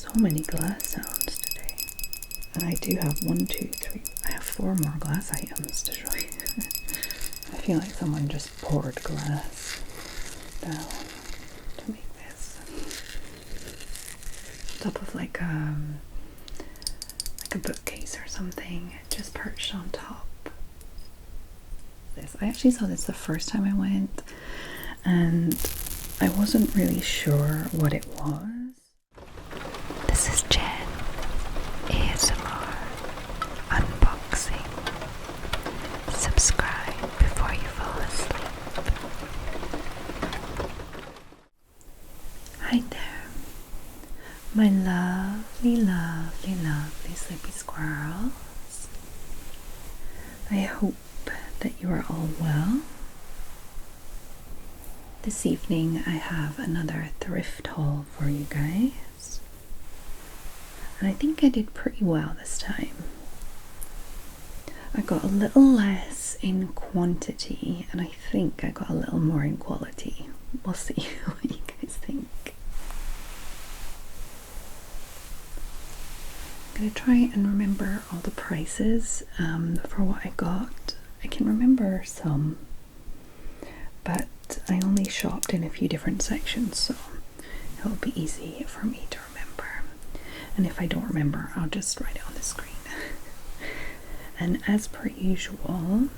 So many glass sounds today. And I do have 1, 2, 3. I have 4 more glass items to show you. I feel like someone just poured glass down to make this. Top of like a bookcase or something, just perched on top. This I actually saw this the first time I went, and I wasn't really sure what it was. This is Jen ASMR unboxing. Subscribe before you fall asleep. Hi there, my lovely, lovely, lovely sleepy squirrels. I hope that you are all well. This evening I have another thrift haul for you guys. And I think I did pretty well this time. I got a little less in quantity, and I think I got a little more in quality. We'll see what you guys think. I'm going to try and remember all the prices for what I got. I can remember some, but I only shopped in a few different sections, so it'll be easy for me to remember. And if I don't remember, I'll just write it on the screen. And as per usual,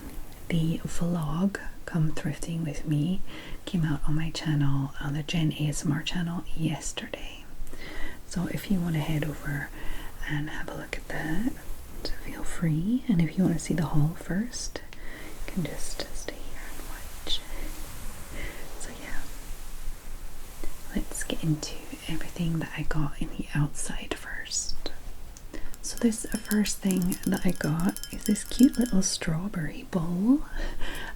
the vlog Come Thrifting With Me came out on my channel, on the Jen ASMR channel, yesterday. So if you want to head over and have a look at that, feel free. And if you want to see the haul first, you can just stay here and watch. So yeah, let's get into everything that I got in the outside first. So this first thing that I got is this cute little strawberry bowl.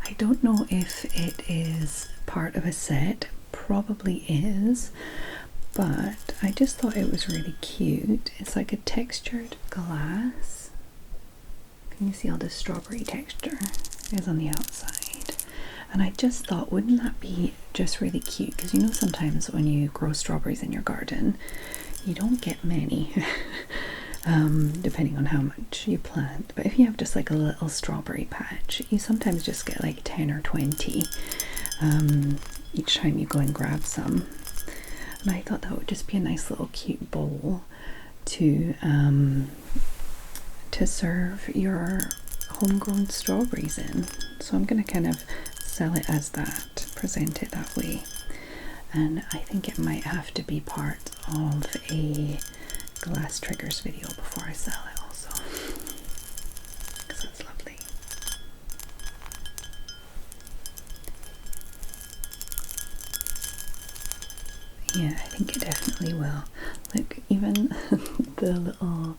I don't know if it is part of a set, probably is, but I just thought it was really cute. It's like a textured glass. Can you see all the strawberry texture is on the outside? And I just thought, wouldn't that be just really cute? Because you know, sometimes when you grow strawberries in your garden, you don't get many. Depending on how much you plant. But if you have just like a little strawberry patch, you sometimes just get like 10 or 20 each time you go and grab some. And I thought that would just be a nice little cute bowl to serve your homegrown strawberries in. So I'm going to kind of sell it as that, present it that way. And I think it might have to be part of a glass triggers video before I sell it also, because it's lovely. Yeah, I think it definitely will. Look, even the little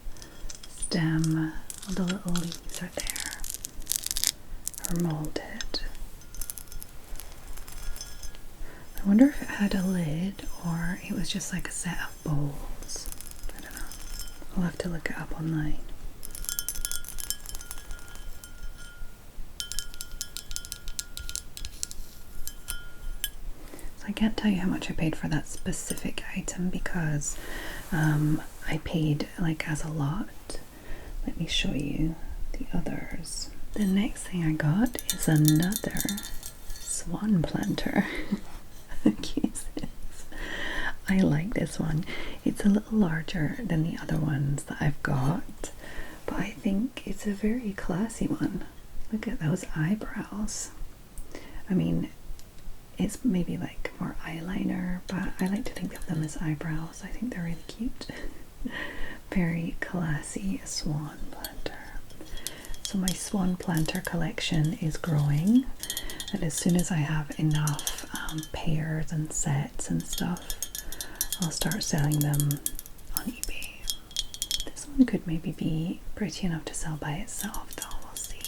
stem, the little leaves are there, are molded. I wonder if it had a lid or it was just like a set of bowls. I don't know. I'll have to look it up online. So I can't tell you how much I paid for that specific item because I paid like as a lot. Let me show you the others. The next thing I got is another Swan planter. How cute is this? I like this one. It's a little larger than the other ones that I've got, but I think it's a very classy one. Look at those eyebrows. I mean, it's maybe like more eyeliner, but I like to think of them as eyebrows. I think they're really cute. Very classy Swan planter. So my Swan planter collection is growing, and as soon as I have enough pairs and sets and stuff, I'll start selling them on eBay. This one could maybe be pretty enough to sell by itself though, we'll see.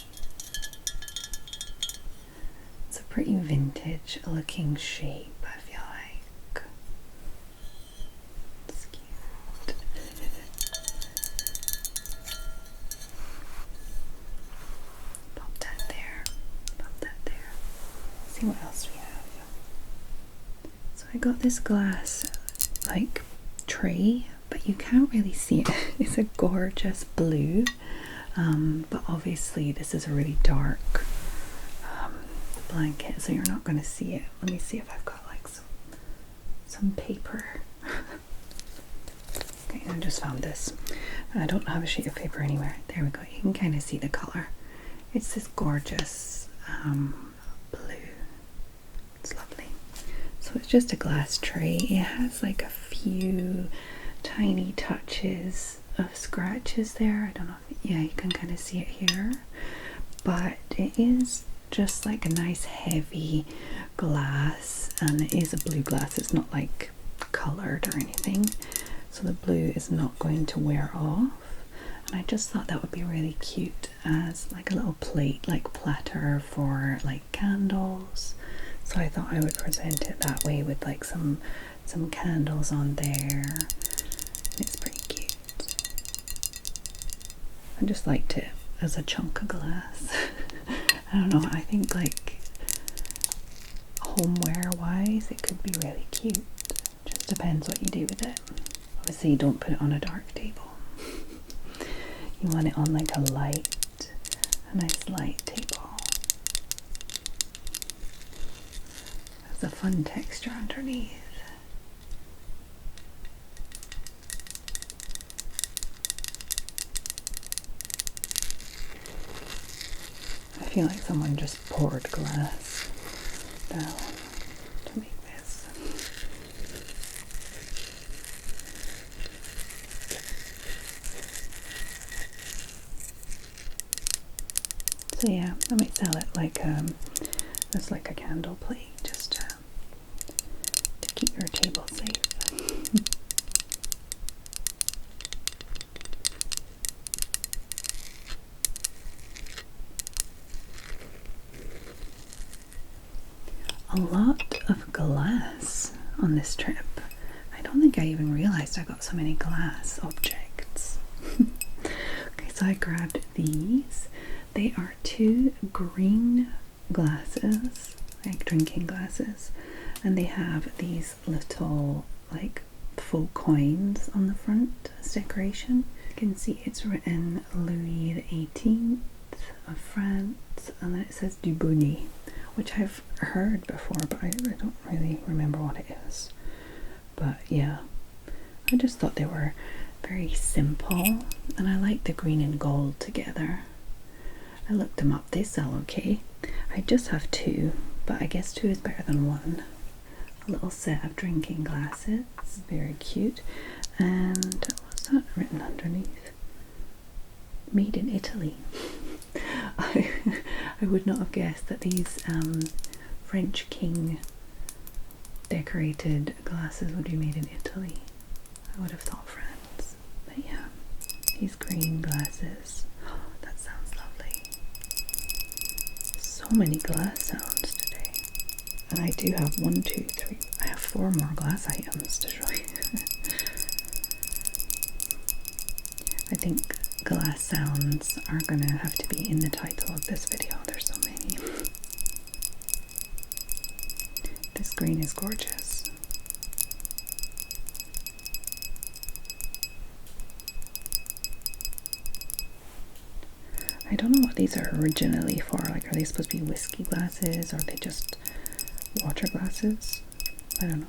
It's a pretty vintage looking shape, I feel like. It's cute. Pop that there. Pop that there. Let's see what else we have. So I got this glass like tray but you can't really see it. It's a gorgeous blue, but obviously this is a really dark blanket, so you're not going to see it. Let me see if I've got like some paper. Okay, I just found this. I don't have a sheet of paper anywhere. There we go. You can kind of see the color. It's this gorgeous blue. It's lovely. So it's just a glass tray. It has like a few tiny touches of scratches there. I don't know if, yeah, you can kind of see it here. But it is just like a nice heavy glass, and it is a blue glass. It's not like colored or anything. So the blue is not going to wear off. And I just thought that would be really cute as like a little plate, like platter for like candles. So I thought I would present it that way with like some candles on there. It's pretty cute. I just liked it as a chunk of glass. I don't know, I think like homeware wise it could be really cute. Just depends what you do with it. Obviously you don't put it on a dark table. You want it on like a nice light table. Has a fun texture underneath. I feel like someone just poured glass down to make this. So yeah, I might sell it like as like a candle plate, just to keep your table safe. A lot of glass on this trip. I don't think I even realized I got so many glass objects. Okay, so I grabbed these. They are 2 green glasses, like drinking glasses, and they have these little like faux coins on the front as decoration. You can see it's written Louis the 18th of France, and then it says Du Bonnet, which I've heard before, but I don't really remember what it is. But yeah, I just thought they were very simple, and I like the green and gold together. I looked them up, they sell okay. I just have 2, but I guess 2 is better than 1. A little set of drinking glasses, very cute. And what's that written underneath? Made in Italy. I would not have guessed that these French king decorated glasses would be made in Italy. I would have thought France. But yeah, these green glasses. Oh, that sounds lovely. So many glass sounds today. And I do have 1, 2, 3. I have 4 more glass items to show you. I think glass sounds are gonna have to be in the title of this video. There's so many. This green is gorgeous. I don't know what these are originally for. Like, are they supposed to be whiskey glasses, or are they just water glasses? I don't know.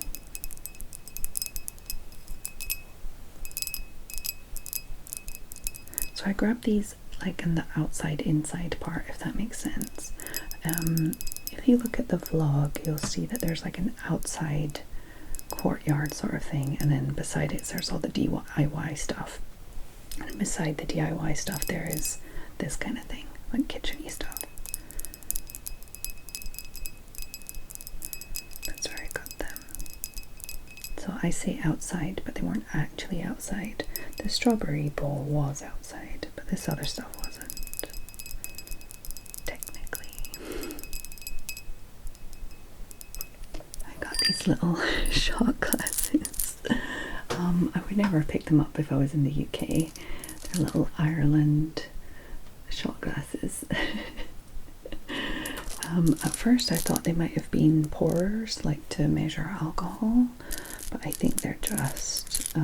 So I grabbed these like in the outside inside part, if that makes sense. If you look at the vlog, you'll see that there's like an outside courtyard sort of thing, and then beside it there's all the DIY stuff, and beside the DIY stuff there is this kind of thing, like kitchen-y stuff. That's where I got them. So I say outside, but they weren't actually outside. The strawberry bowl was outside, but this other stuff wasn't, technically. I got these little shot glasses. I would never pick them up if I was in the UK. They're little Ireland shot glasses. At first I thought they might have been pourers, like to measure alcohol, but I think they're just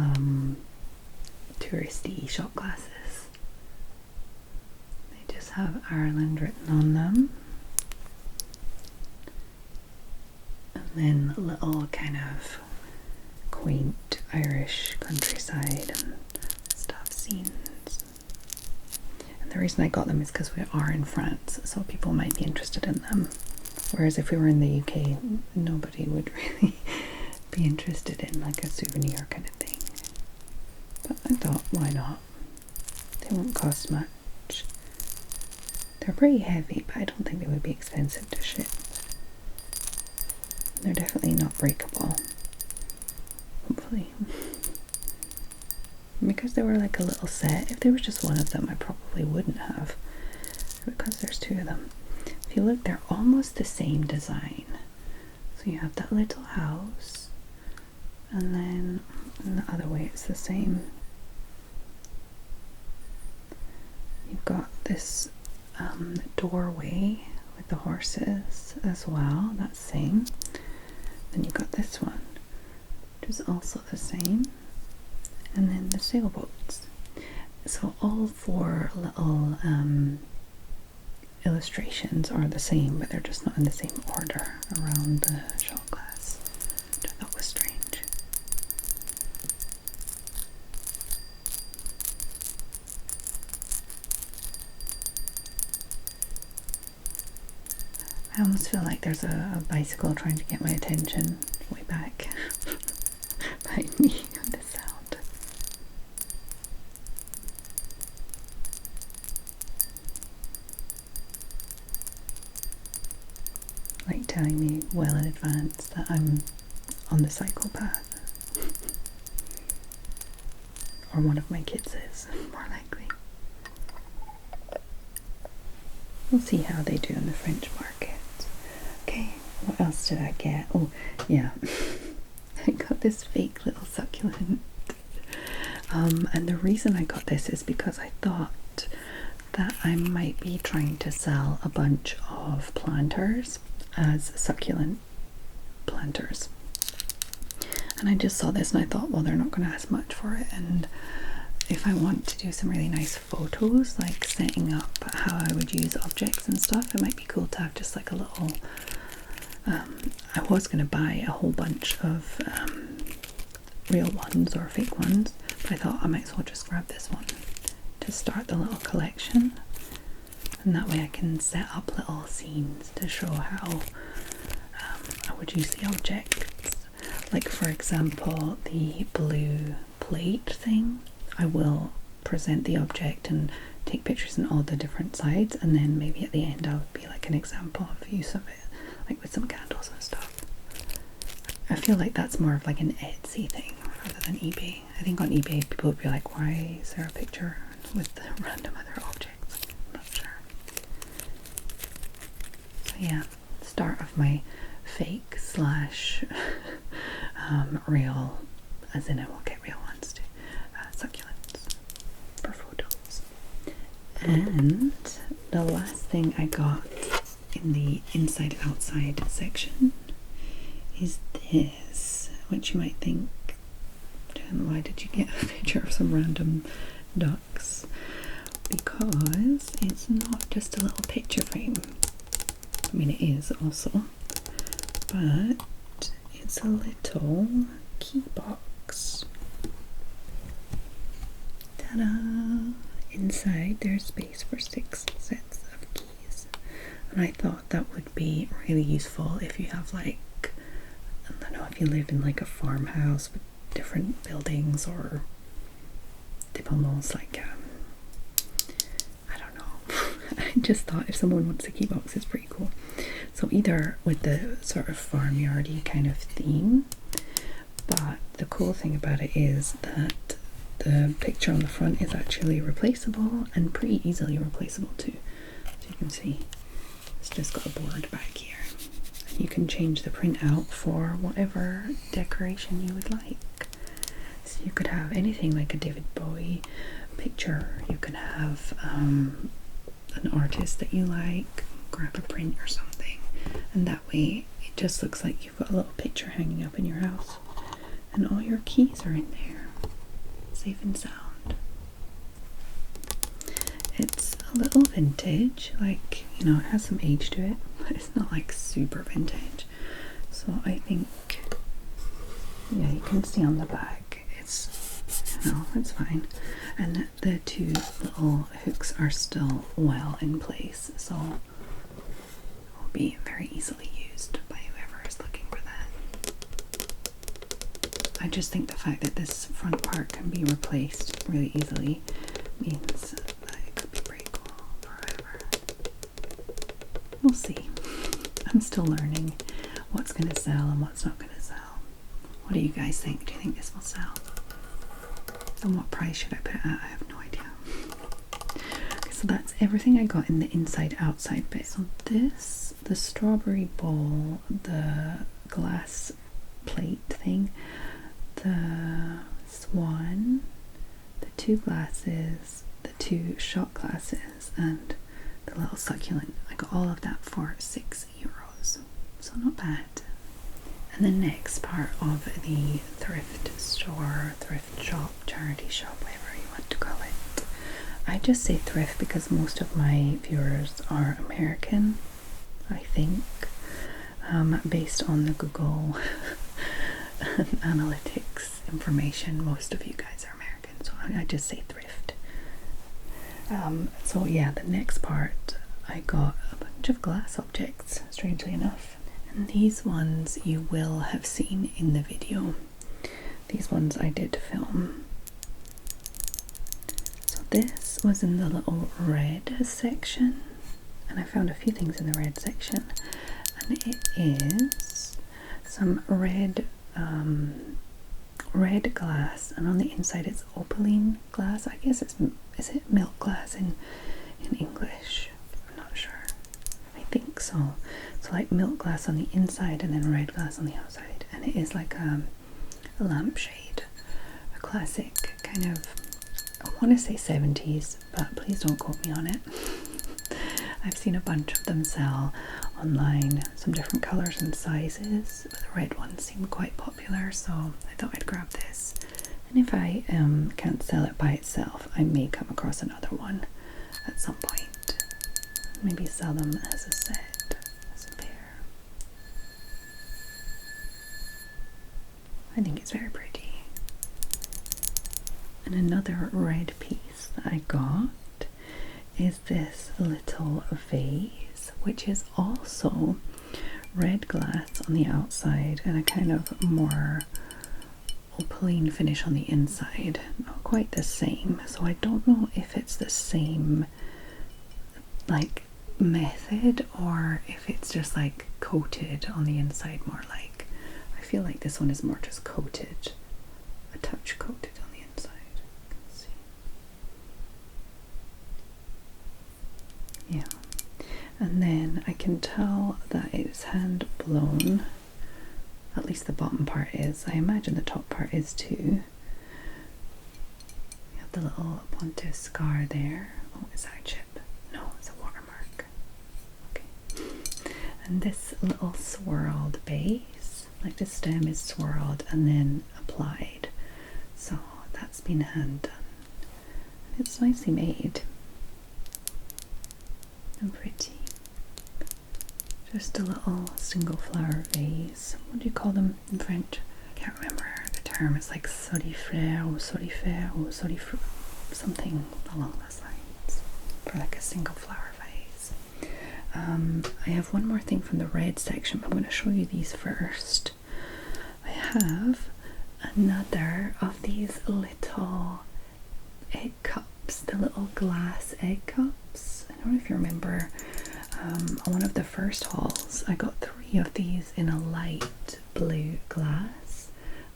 touristy shot glasses. They just have Ireland written on them. And then little kind of quaint Irish countryside and stuff scenes. And the reason I got them is because we are in France, so people might be interested in them. Whereas if we were in the UK, nobody would really be interested in like a souvenir kind of thing. But I thought, why not? They won't cost much. They're pretty heavy, but I don't think they would be expensive to ship. They're definitely not breakable. Hopefully. Because they were like a little set, if there was just one of them, I probably wouldn't have. Because there's two of them. If you look, they're almost the same design. So you have that little house, and then in the other way it's the same. You've got this doorway with the horses as well, that's the same. Then you've got this one, which is also the same. And then the sailboats. So all four little illustrations are the same, but they're just not in the same order around the shot glass, which I thought was strange. I almost feel like there's a bicycle trying to get my attention way back behind me with the sound. Like telling me well in advance that I'm on the cycle path. Or one of my kids is, more likely. We'll see how they do in the French market. Okay, what else did I get? Oh, yeah. I got this fake little succulent. And the reason I got this is because I thought that I might be trying to sell a bunch of planters as succulent planters. And I just saw this and I thought, well, they're not going to ask much for it. And if I want to do some really nice photos, like setting up how I would use objects and stuff, it might be cool to have just like a little I was going to buy a whole bunch of real ones or fake ones, but I thought I might as well just grab this one to start the little collection, and that way I can set up little scenes to show how I would use the objects. Like for example, the blue plate thing, I will present the object and take pictures in all the different sides, and then maybe at the end I would be like an example of use of it, like with some candles and stuff. I feel like that's more of like an Etsy thing rather than eBay. I think on eBay people would be like, why is there a picture with the random other objects? I'm not sure. So yeah, start of my fake slash real, as in I won't get real ones too, succulents for photos. And the last thing I got in the inside outside section is this, which you might think, why did you get a picture of some random ducks? Because it's not just a little picture frame. I mean, it is also, but it's a little key box. Ta-da! Inside there's space for 6 sets of keys, and I thought that would be really useful if you have like, I don't know, if you live in like a farmhouse with different buildings, or almost like I don't know. I just thought if someone wants a key box, it's pretty cool. So either with the sort of farmyardy kind of theme, but the cool thing about it is that the picture on the front is actually replaceable, and pretty easily replaceable too. So you can see it's just got a board back here. You can change the print out for whatever decoration you would like. So you could have anything like a David Bowie picture. You could have an artist that you like, grab a print or something, and that way it just looks like you've got a little picture hanging up in your house, and all your keys are in there, safe and sound. a little vintage, like, you know, it has some age to it, but it's not like super vintage. So I think, yeah, you can see on the back, it's, you know, it's fine. And the two little hooks are still well in place, so it will be very easily used by whoever is looking for that. I just think the fact that this front part can be replaced really easily means that it could be pretty cool forever. We'll see. I'm still learning what's going to sell and what's not going to sell. What do you guys think? Do you think this will sell? And what price should I put it at? I have no idea. Okay, so that's everything I got in the inside outside bit. So this, the strawberry bowl, the glass plate thing, the Swan, the two glasses, the two shot glasses, and the little succulent. I got all of that for €6, so not bad. And the next part of the thrift store, thrift shop, charity shop, whatever you want to call it. I just say thrift because most of my viewers are American, I think, based on the Google analytics information. Most of you guys are American, so I just say thrift. So yeah, the next part, I got a bunch of glass objects, strangely enough. And these ones you will have seen in the video. These ones I did film. So this was in the little red section, and I found a few things in the red section. And it is some red red glass, and on the inside it's opaline glass. I guess it's, is it milk glass in English? I'm not sure. I think so. So like milk glass on the inside and then red glass on the outside, and it is like a lampshade, a classic kind of, I want to say 70s, but please don't quote me on it. I've seen a bunch of them sell online, some different colors and sizes, but the red ones seem quite popular, so I thought I'd grab this. And if I can't sell it by itself, I may come across another one at some point. Maybe sell them as a set, as a pair. I think it's very pretty. And another red piece that I got is this little vase, which is also red glass on the outside and a kind of more opaline finish on the inside. Not quite the same, so I don't know if it's the same like method or if it's just like coated on the inside more. Like, I feel like this one is more just coated, a touch coated on the inside. Let's see. Yeah, and then I can tell that it's hand blown. At least the bottom part is. I imagine the top part is too. You have the little Ponte scar there. Oh, is that a chip? No, it's a watermark. Okay. And this little swirled base, like the stem is swirled and then applied. So that's been hand done. It's nicely made. And pretty. Just a little single flower vase. What do you call them in French? I can't remember the term. It's like solifleur or solifleur, something along those lines, for like a single flower vase. I have one more thing from the red section, but I'm going to show you these first. I have another of these little egg cups, the little glass egg cups. I don't know if you remember, on one of the first hauls I got 3 of these in a light blue glass,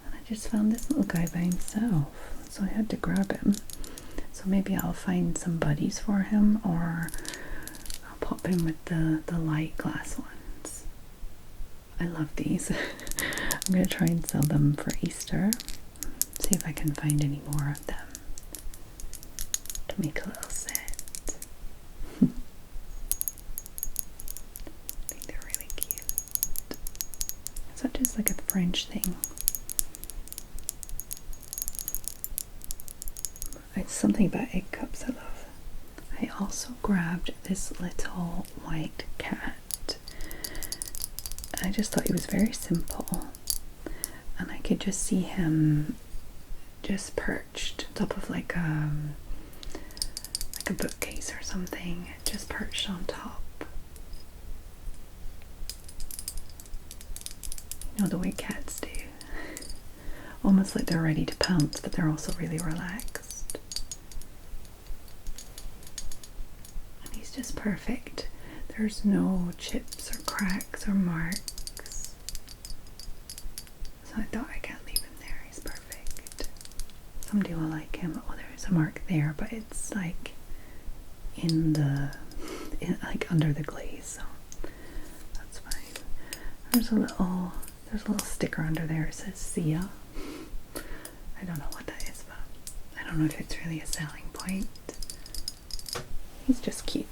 and I just found this little guy by himself, so I had to grab him. So maybe I'll find some buddies for him, or I'll pop him with the light glass ones. I love these. I'm going to try and sell them for Easter, see if I can find any more of them to make a little set. Is that just like a French thing? It's something about egg cups I love. I I also grabbed this little white cat. I just thought he was very simple, and I could just see him just perched on top of like a bookcase or something, just perched on top. You know the way cats do. Almost like they're ready to pounce, but they're also really relaxed. And he's just perfect. There's no chips or cracks or marks. So I thought I can't leave him there. He's perfect. Somebody will like him. Oh, there is a mark there, but it's like like under the glaze, so that's fine. There's a little sticker under there. It says "See ya." I don't know what that is, but I don't know if it's really a selling point. He's just cute.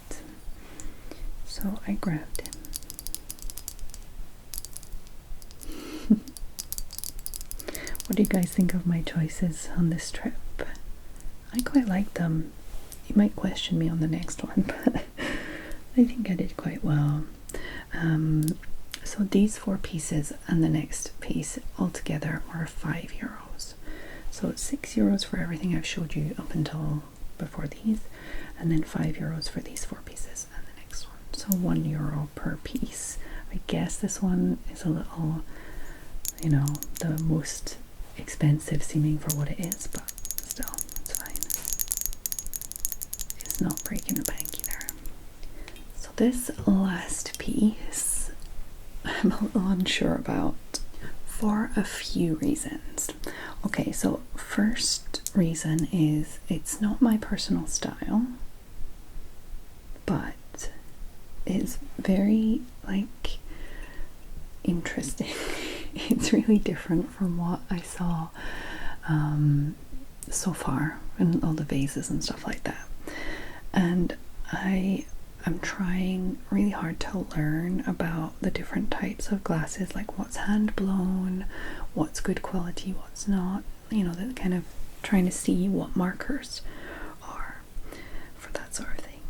So I grabbed him. What do you guys think of my choices on this trip? I quite like them. You might question me on the next one, but I think I did quite well. So these 4 pieces and the next piece altogether are €5. So it's €6 for everything I've showed you up until before these, and then €5 for these 4 pieces and the next one. So €1 per piece. I guess this one is a little, you know, the most expensive seeming for what it is, but still, it's fine. It's not breaking the bank either. So this last piece, I'm a little unsure about for a few reasons. Okay, so first reason is it's not my personal style, but it's very like interesting. It's really different from what I saw so far and all the vases and stuff like that. And I'm trying really hard to learn about the different types of glasses, like what's hand blown, what's good quality, what's not, you know, that kind of trying to see what markers are for that sort of thing.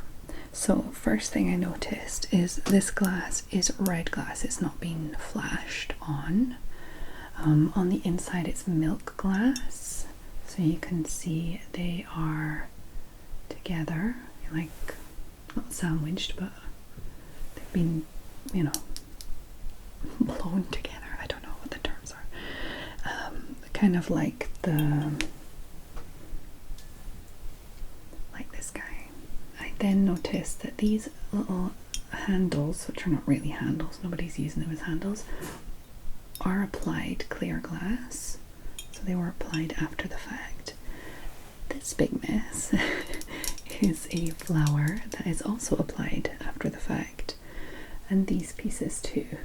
So first thing I noticed is this glass is red glass. It's not being flashed on. On the inside it's milk glass, so you can see they are together, like not sandwiched, but they've been, you know, blown together. I don't know what the terms are. Kind of like this guy. I then noticed that these little handles, which are not really handles, nobody's using them as handles, are applied clear glass. So they were applied after the fact. This big mess is a flower that is also applied after the fact, and these pieces too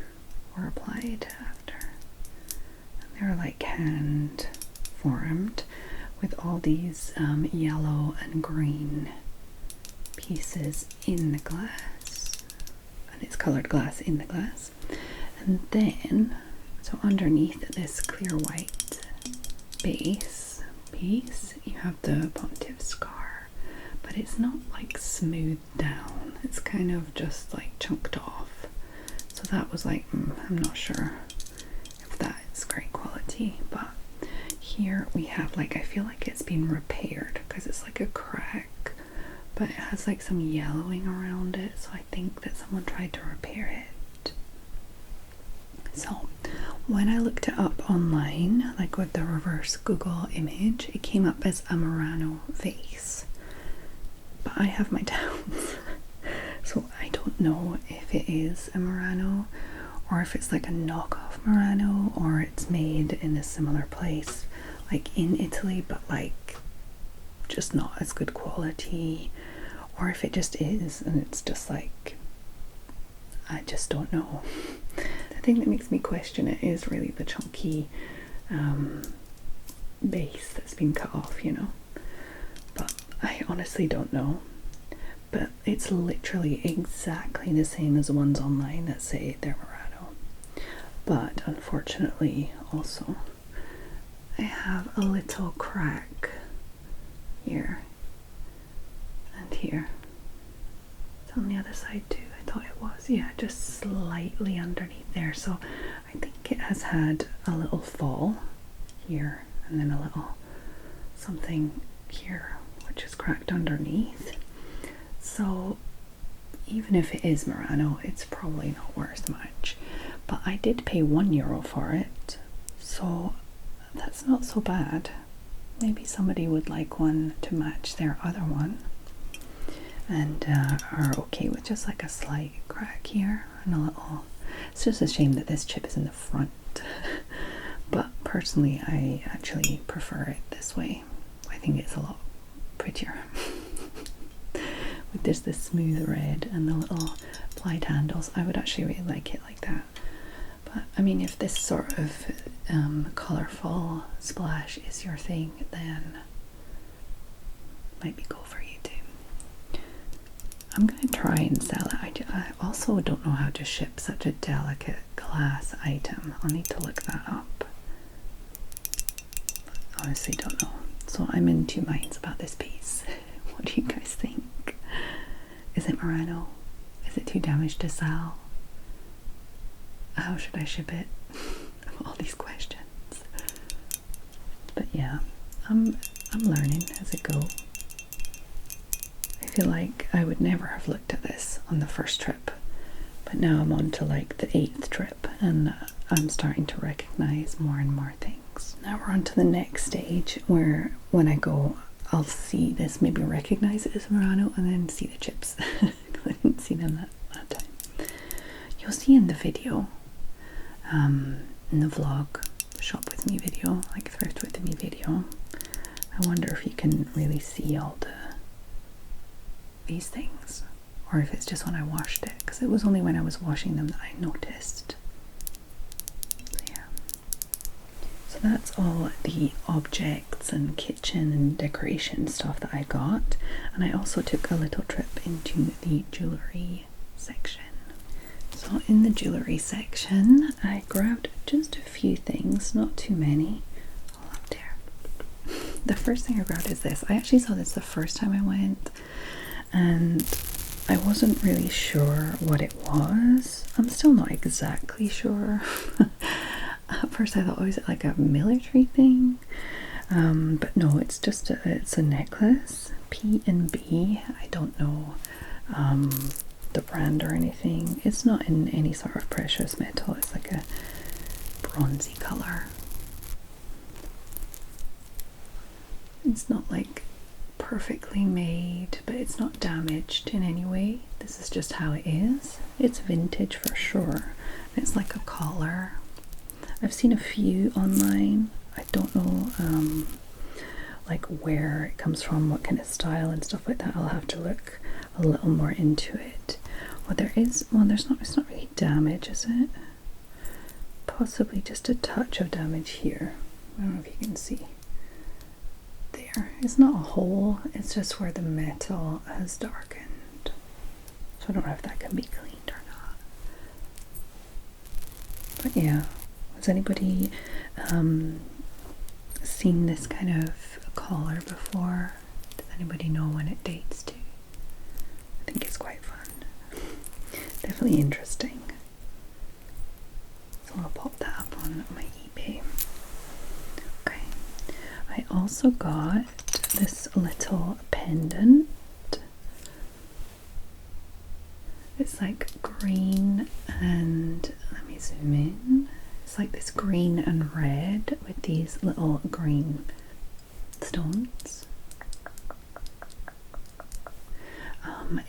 were applied after, and they're like hand formed with all these yellow and green pieces in the glass, and it's colored glass in the glass. And then so underneath this clear white base piece you have the pontiff scar, but it's not like smoothed down, it's kind of just like chunked off. So that was like, I'm not sure if that is great quality. But here we have like, I feel like it's been repaired because it's like a crack, but it has like some yellowing around it, so I think that someone tried to repair it. So when I looked it up online, like with the reverse Google image, it came up as a Murano vase, but I have my doubts. So I don't know if it is a Murano or if it's like a knockoff Murano, or it's made in a similar place like in Italy but like just not as good quality, or if it just is and it's just like, I just don't know. The thing that makes me question it is really the chunky base that's been cut off, you know, but I honestly don't know. But it's literally exactly the same as the ones online that say they're Murano, but unfortunately also I have a little crack here and here, It's on the other side too. I thought it was. Yeah, just slightly underneath there. So I think it has had a little fall here and then a little something here which is cracked underneath. So even if it is Murano, it's probably not worth much. But I did pay €1 for it, so that's not so bad. Maybe somebody would like one to match their other one and are okay with just like a slight crack here and a little. It's just a shame that this chip is in the front. But personally, I actually prefer it this way. I think it's a lot prettier. With just this smooth red and the little plied handles, I would actually really like it like that. But I mean, if this sort of colourful splash is your thing, then maybe go for you too. I'm going to try and sell it. I also don't know how to ship such a delicate glass item. I'll need to look that up. But honestly don't know. So I'm in two minds about this piece. What do you guys think? Is it Murano? Is it too damaged to sell? How should I ship it? All these questions. But yeah, I'm learning as I go. I feel like I would never have looked at this on the first trip, but now I'm on to like the 8th trip and I'm starting to recognize more and more things. Now we're on to the next stage where when I go, I'll see this, maybe recognize it as Murano, and then see the chips. I didn't see them that time. You'll see in the video, in the vlog, shop with me video, like thrift with me video. I wonder if you can really see all these things, or if it's just when I washed it, because it was only when I was washing them that I noticed. So yeah. So that's all the objects and kitchen and decoration stuff that I got, and I also took a little trip into the jewellery section. So in the jewellery section, I grabbed just a few things, not too many. All up there. The first thing I grabbed is this. I actually saw this the first time I went, and I wasn't really sure what it was. I'm still not exactly sure. At first I thought, oh, is it like a military thing? But no, it's just it's a necklace, P&B. I don't know the brand or anything. It's not in any sort of precious metal. It's like a bronzy color. It's not like perfectly made, but it's not damaged in any way. This is just how it is. It's vintage for sure. It's like a collar. I've seen a few online. I don't know like where it comes from, what kind of style and stuff like that. I'll have to look a little more into it. Well, there's not, it's not really damage, is it? Possibly just a touch of damage here. I don't know if you can see. There. It's not a hole, it's just where the metal has darkened. So I don't know if that can be cleaned or not. But yeah, has anybody seen this kind of collar before? Does anybody know when it dates to? I think it's quite fun. Definitely interesting. So I'll pop that up on my eBay. Okay. I also got this little pendant. It's like green and, let me zoom in. It's like this green and red with these little green stones.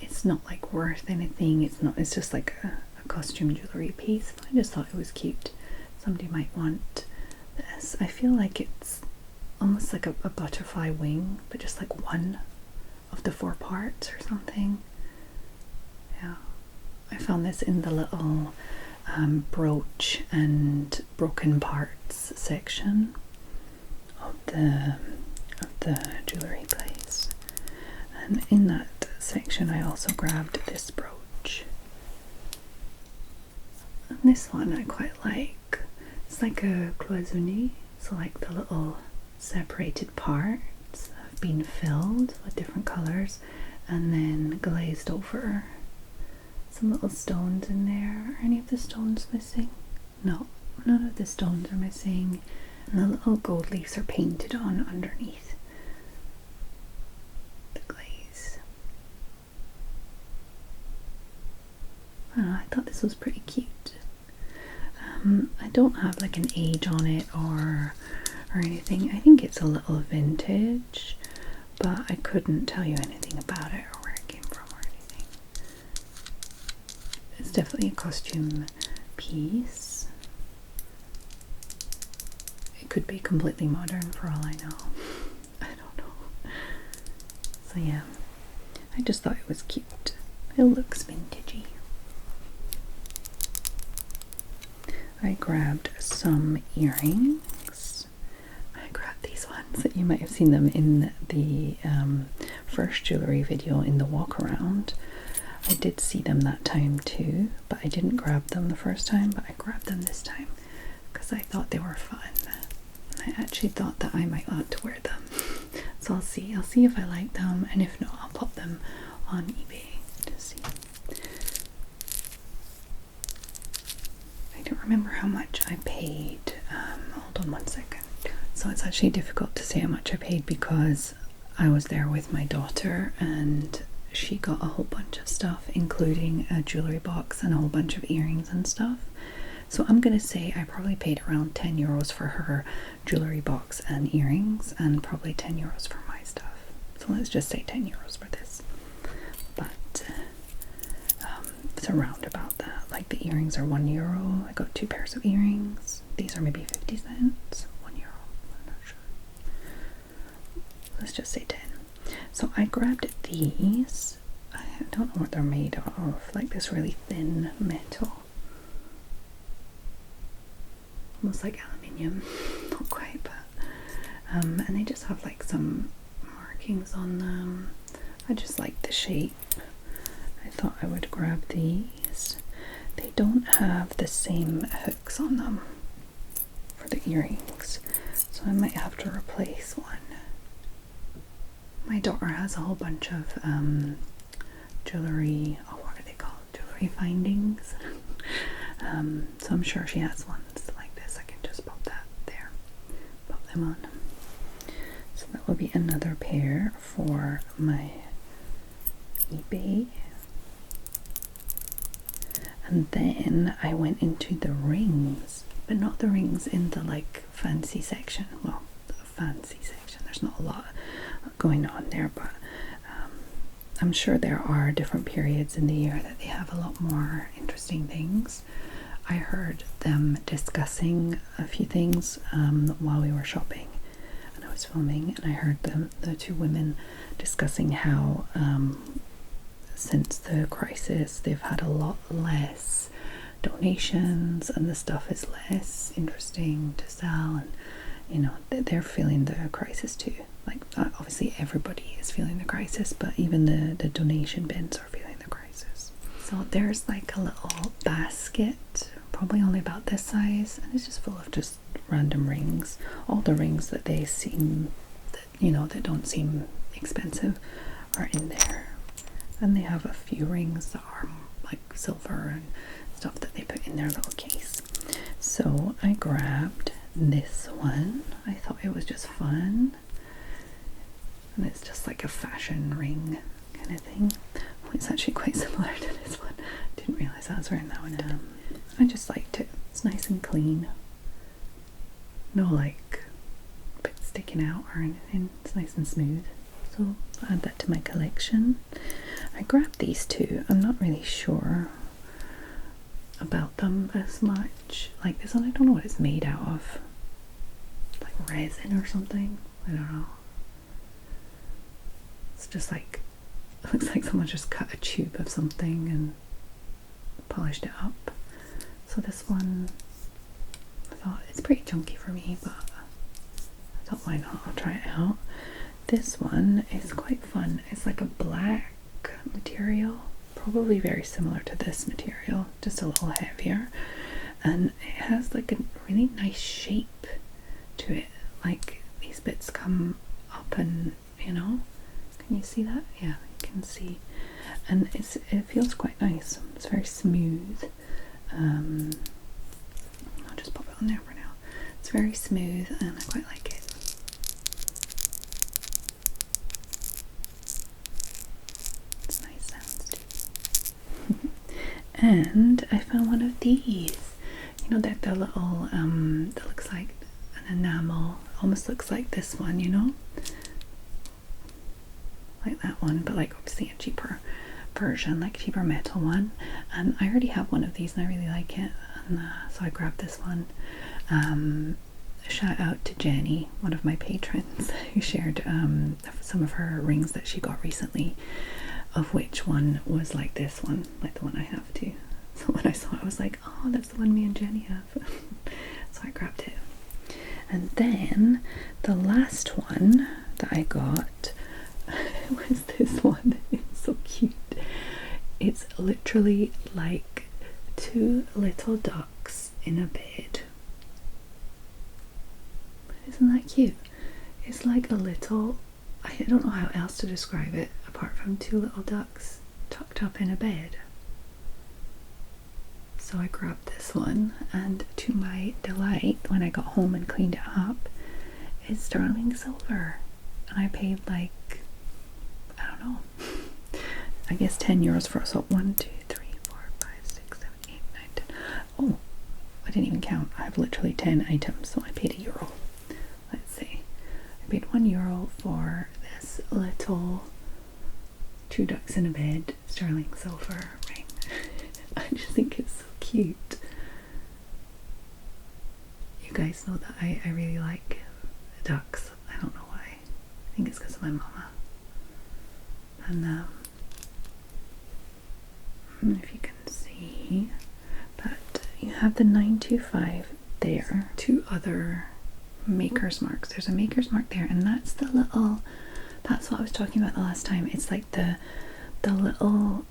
It's not like worth anything. It's just like a costume jewelry piece. I just thought it was cute. Somebody might want this. I feel like it's almost like a butterfly wing, but just like one of the 4 parts or something. Yeah, I found this in the little brooch and broken parts section of the jewelry place, and in that section I also grabbed this brooch, and this one I quite like. It's like a cloisonné, so like the little separated parts have been filled with different colours and then glazed over some little stones in there. Are any of the stones missing? No, none of the stones are missing. And the little gold leaves are painted on underneath the glaze. I don't know, I thought this was pretty cute. I don't have like an age on it or anything. I think it's a little vintage, but I couldn't tell you anything about it or where it came from or anything. It's definitely a costume piece. It could be completely modern for all I know. I don't know. So yeah, I just thought it was cute. It looks vintagey. I grabbed some earrings. I grabbed these ones. You might have seen them in the first jewellery video in the walk around. I did see them that time too, but I didn't grab them the first time, but I grabbed them this time because I thought they were fun. And I actually thought that I might want to wear them. So I'll see if I like them, and if not, I'll pop them on eBay to see. I don't remember how much I paid. Hold on one second. So it's actually difficult to say how much I paid because I was there with my daughter and she got a whole bunch of stuff, including a jewellery box and a whole bunch of earrings and stuff. So I'm gonna say I probably paid around 10 euros for her jewellery box and earrings, and probably 10 euros for my stuff. So let's just say 10 euros for this. But it's around about that. Like the earrings are €1. I got 2 pairs of earrings. These are maybe 50 cents. €1. I'm not sure. Let's just say 10. So I grabbed these. I don't know what they're made of. Like this really thin metal. Almost like aluminium. Not quite, but and they just have like some markings on them. I just like the shape. I thought I would grab these. They don't have the same hooks on them for the earrings, so I might have to replace one. My daughter has a whole bunch of jewellery, what are they called? Jewellery findings. So I'm sure she has ones like this. I can just pop that there, pop them on. So that will be another pair for my eBay. And then I went into the rings, but not the rings in the like fancy section. Well, the fancy section, there's not a lot going on there, but I'm sure there are different periods in the year that they have a lot more interesting things. I heard them discussing a few things while we were shopping and I was filming, and I heard the 2 women discussing how since the crisis they've had a lot less donations and the stuff is less interesting to sell, and you know they're feeling the crisis too. Like obviously everybody is feeling the crisis, but even the donation bins are feeling the crisis. So there's like a little basket, probably only about this size, and it's just full of just random rings. All the rings that they seem that that don't seem expensive are in there. And they have a few rings that are like silver and stuff that they put in their little case. So I grabbed this one. I thought it was just fun. And it's just like a fashion ring kind of thing. Oh, it's actually quite similar to this one. Didn't realise I was wearing that one. I just liked it. It's nice and clean. No like bits sticking out or anything. It's nice and smooth. So I'll add that to my collection. I grabbed these 2. I'm not really sure about them as much. Like this one, I don't know what it's made out of. Like resin or something. I don't know. It's just like, it looks like someone just cut a tube of something and polished it up. So this one, I thought it's pretty chunky for me, but I thought why not, I'll try it out. This one is quite fun. It's like a black material, probably very similar to this material, just a little heavier, and it has like a really nice shape to it. Like these bits come up and can you see that? Yeah, you can can see, and it feels quite nice. It's very smooth. I'll just pop it on there for now. It's very smooth and I quite like it. It's nice sounds too. And I found one of these. You know that the little that looks like an enamel, almost looks like this one, you know? Like that one, but like obviously a cheaper version, like a cheaper metal one. And I already have one of these and I really like it, and so I grabbed this one. Shout out to Jenny, one of my patrons, who shared some of her rings that she got recently, of which one was like this one, like the one I have too. So when I saw it, I was like, oh, that's the one me and Jenny have. So I grabbed it. And then the last one that I got was this one. It's so cute. It's literally like two little ducks in a bed. Isn't that cute? It's like a little, I don't know how else to describe it apart from two little ducks tucked up in a bed. So I grabbed this one, and to my delight, when I got home and cleaned it up, it's sterling silver. And I paid like, I don't know, I guess 10 euros for it. So 1, 2, 3, 4, 5, 6, 7, 8, 9, 10. Oh, I didn't even count. I have literally 10 items, so I paid €1. Let's see. I paid €1 for this little two ducks in a bed sterling silver ring. I just think it's so cute. You guys know that I really like ducks. I don't know why. I think it's because of my mama. And if you can see, but you have the 925 there. Two other maker's marks. There's a maker's mark there, and that's the little, that's what I was talking about the last time. It's like the little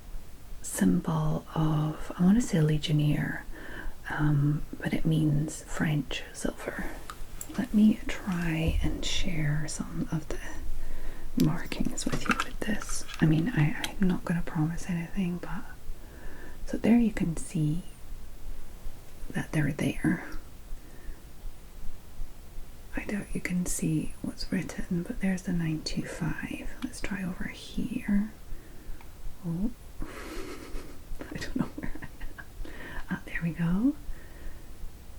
symbol of, I want to say legionnaire, but it means French silver. Let me try and share some of the markings with you with this. I mean, I'm not going to promise anything, but so there you can see that they're there. I doubt you can see what's written, but there's the 925. Let's try over here. Oh, I don't know where I am. Ah, there we go.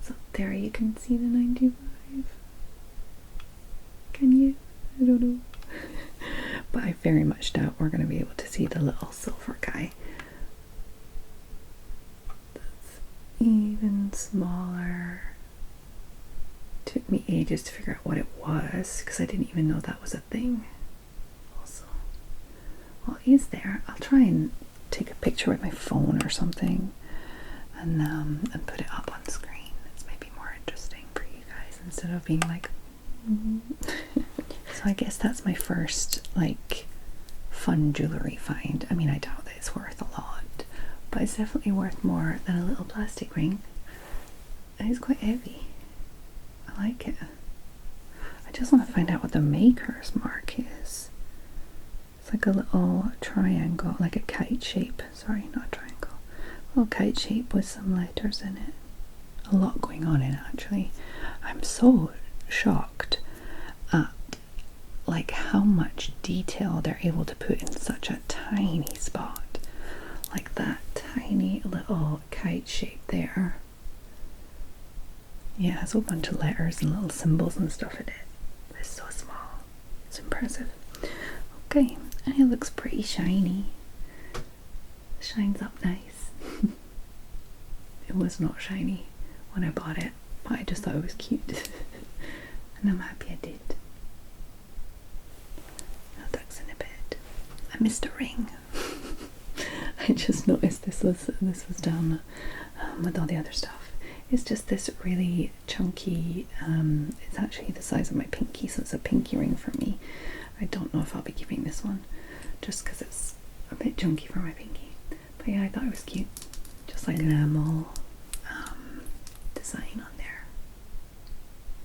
So there you can see the 925. Can you? I don't know. But I very much doubt we're going to be able to see the little silver guy. That's even smaller. Took me ages to figure out what it was, because I didn't even know that was a thing. Also, well, it is there. I'll try and take a picture with my phone or something, and put it up on screen. It's maybe more interesting for you guys instead of being like. So I guess that's my first like fun jewelry find. I mean, I doubt that it's worth a lot, but it's definitely worth more than a little plastic ring. And it's quite heavy. I like it. I just want to find out what the maker's mark is. It's like a little triangle, like a kite shape. Sorry, not a triangle. A little kite shape with some letters in it. A lot going on in it, actually. I'm so shocked at like how much detail they're able to put in such a tiny spot. Like that tiny little kite shape there. Yeah, it has a whole bunch of letters and little symbols and stuff in it. It's so small. It's impressive. Okay, and it looks pretty shiny. Shines up nice. It was not shiny when I bought it, but I just thought it was cute. And I'm happy I did. No ducks in a bed. I missed a ring. I just noticed this was down with all the other stuff. It's just this really chunky, it's actually the size of my pinky, so it's a pinky ring for me. I don't know if I'll be keeping this one, just because it's a bit chunky for my pinky. But yeah, I thought it was cute. Just like enamel design on there.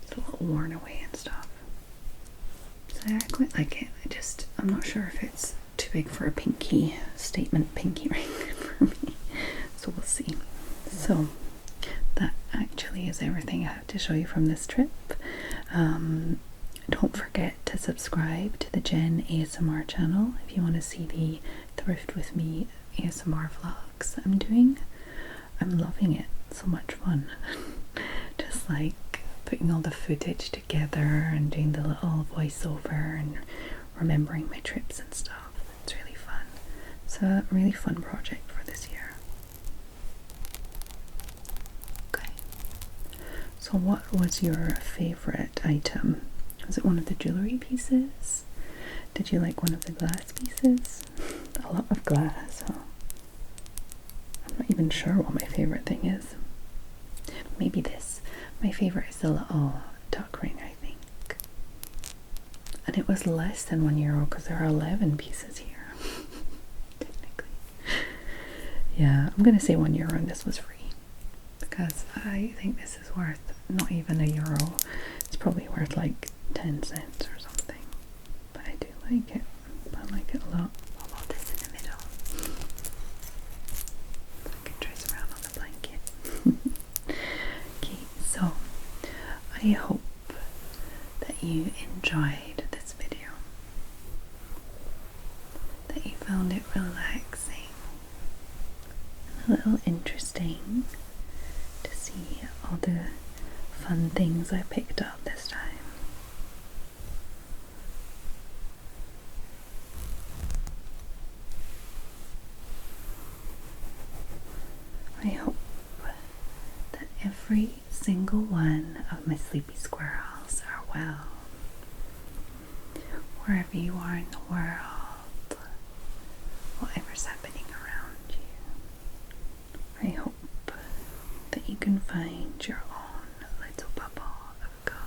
It's a little worn away and stuff. So yeah, I quite like it. I'm not sure if it's too big for a pinky statement pinky ring for me, so we'll see. So that actually is everything I have to show you from this trip. Don't forget to subscribe to the Jen ASMR channel if you want to see the Thrift with me ASMR vlogs that I'm doing. I'm loving it, so much fun. Just like putting all the footage together and doing the little voiceover and remembering my trips and stuff. It's really fun. It's a really fun project for this year. Okay. So what was your favorite item? Was it one of the jewellery pieces? Did you like one of the glass pieces? A lot of glass, huh? I'm not even sure what my favourite thing is. Maybe this. My favourite is the little duck ring, I think. And it was less than €1 because there are 11 pieces here. Technically. Yeah, I'm going to say €1 and this was free. Because I think this is worth not even €1. It's probably worth like 10 cents or something. But I do like it. I like it a lot. I'll hold this in the middle. I can trace around on the blanket. Okay, so I hope that you enjoyed this video. That you found it relaxing and a little interesting to see all the fun things I picked up this time. I hope that every single one of my sleepy squirrels are well. Wherever you are in the world, whatever's happening around you, I hope that you can find your own little bubble of calm.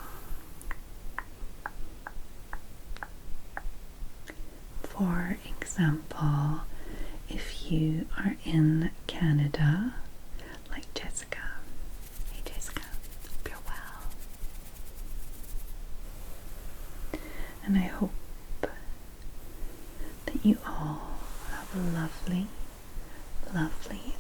For example, if you are in Canada, like Jessica. Hey Jessica, hope you're well. And I hope that you all have a lovely, lovely